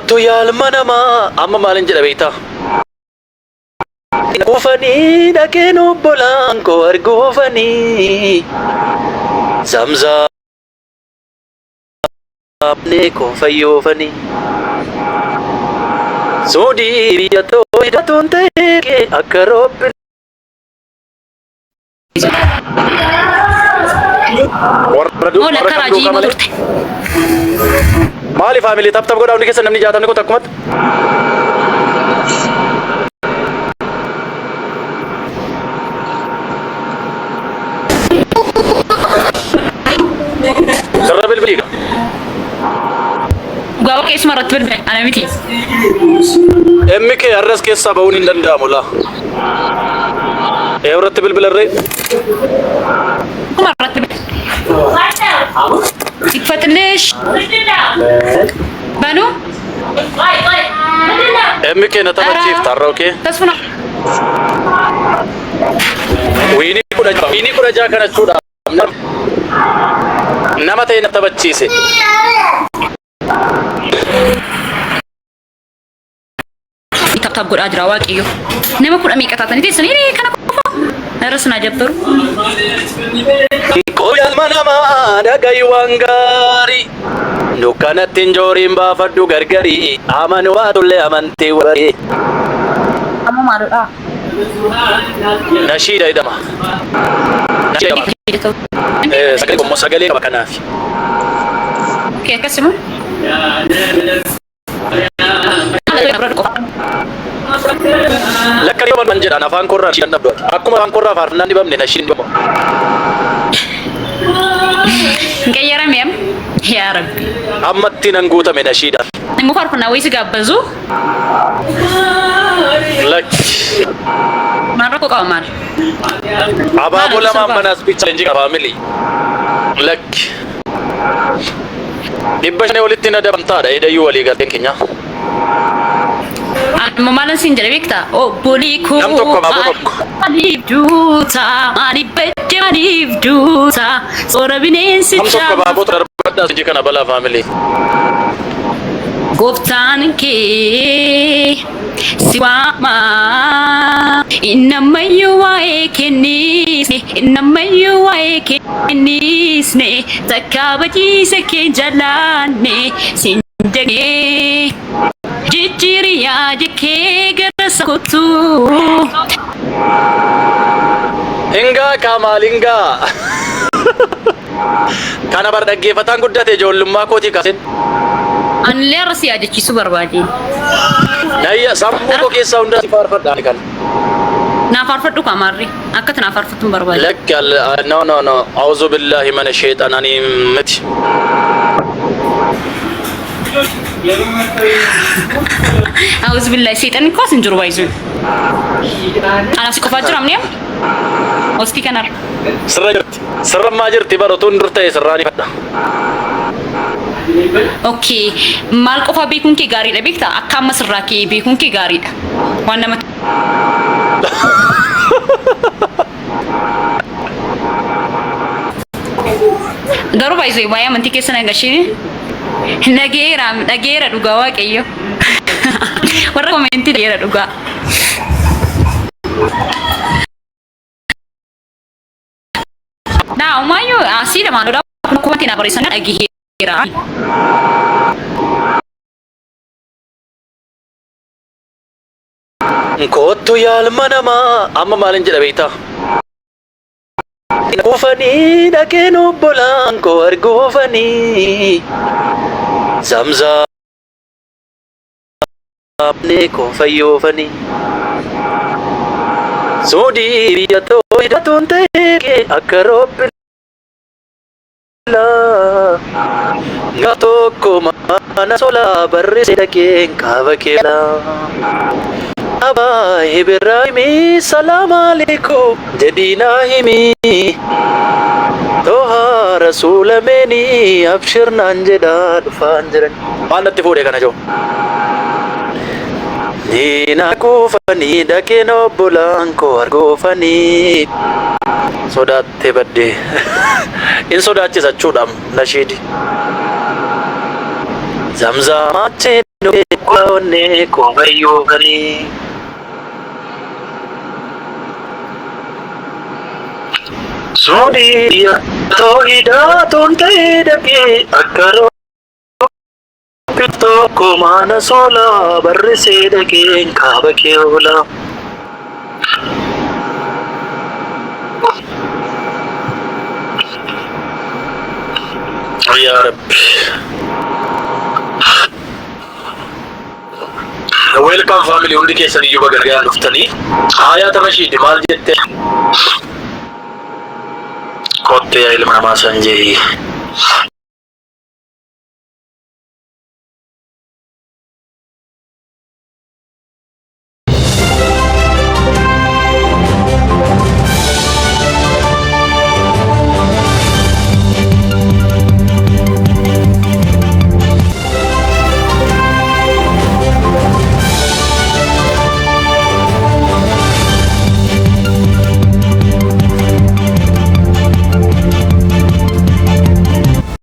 Kottu yaalma namaa amma maalin jedha beektaa? Kufanii dhaqeen obbolaan koo arguufanii zamzaabnee koo fayyoofanii suudii biyya too hidhatuun ta'ee akka roobbi. Maali faamilii taphtap godhaa hundi keessa namni jaatamni kun takkumatti? Sirra bilbilii qaba. Gaawa keessuma irratti bilbile ana miti. Emmi kee har'as keessaa ba'uun hin danda'amu laa. Irratti bilbilarree? Kuma irratti bilbile. Tikfatilleesh. Banu? Emmi kee na taphachiifta har'a okee? Tasfuna. Wiinii kudha jaha kana jechuudha. Nama ta'e na taphachiise. Taphtap godhaa jira waaqayyo. Nama kudha meeqa taatanii teessanii kana qofa. Irras na jabbaru. Yaalma namaa dhaga'i waan gaarii dukkanatti injooriin baafadhu gargarii amanu baatullee amantii warii. Amma maalidha? Nashiida jedhama. Sagalee qommoo sagalee qaba kanaaf. Akkasuma. Lakka yoo man jedhan afaan korraa nashiidan dhabdu akkuma afaan korraa faarfannaan dibamne nashiin dhibamu. Ngeeyyaramee yaa Rabbi. Ammatti nan guutame nashiidhaan. Namni faarfannaa wayii si gaabbazu. Lakki. Maal rakkoo qaba maal? Abaaboo lamaan manaas bicha leenjii qaba faamilii. Lakki. Dhibba shanii walitti na dabamtaadha eedayyuu walii galteen keenya. Amma maalan siin jedhe beektaa? Obbolii koo nam tokko baaboo tokko. Maaliif duuta? Maaliif bajja? Maaliif duuta? Soora bineensi nam tokko baaboo darbaddaa sijii kana balaa faamilii. Gooftaan kee si waama innammayyuu waa'ee kennisne innammayyuu waa'ee kennisne takka bachiise kee jalaanne siin dagnee jijjiiriyaa jekkee gara sakootu. Hingaa kaamaalingaa. Kana bar dhaggeeffataan guddate ijoollummaa kootii kasin. Anillee arrasi yaadachiisu barbaade. Nayya sammuu koo keessaa hundaa si faarfadhaan kan. Naa faarfadhu kaamarri akkatti naa faarfattuun barbaade. Lakki no. A'uuzu billaahi mana sheexananii miti. A'uuzu billaahi seexanni koos hin jiru baay'isuun. Anaaf si qofaa jira amni amma? Hoostii kanarra. Sirra jirti. Sirra maa jirti barotuun dur ta'e sirraa ni fadha. Okay, maal qofa beekuun kee gaariidha beektaa? Akka amma sirraa kee beekuun kee gaariidha. Waan nama garuu baay'isee waa'ee amantii keessa na gashiin dhageera dhugaa waaqayyo. Warra koomeentii dhageera dhugaa. Naa umaayyuu asii lamaan dhodhaa kun kumatiin abareessan dhageera. Kottu yaalma namaa amma maalin jedha beektaa? Kufanii dhaqeen obbolaan koo arguufanii zamzaabnee koo fayyoofanii suudii biyya too hidhatuun ta'ee akka roobbi. Gaaf tokko mana solaa barreessee dhaqeen kaaba keelaa. Abaa Ibraahimii salaam alaikum jedhiinaa himii. Toha rasuulameenii abshirnaan jedhaa dhufaan jiran. Maal natti fuudhee kana jiru? Diina kuufanii dhaqeen obbolaan koo arguufanii. Sodaattee baddee. In sodaachisa jechuudha nashiidi. Zamzamaachee Onne kovayyoo galee. Soodii too'idhaa tonta'ee dhaqee akka tokko mana soolaa barrisee dhaqeen kaaba kee oola. Yaa Rabbi. Welcome family hundi keessan iyyuu baga dhuftanii. Aayaa taphashiiti maal jette? Kottee ilma namaa sanjee.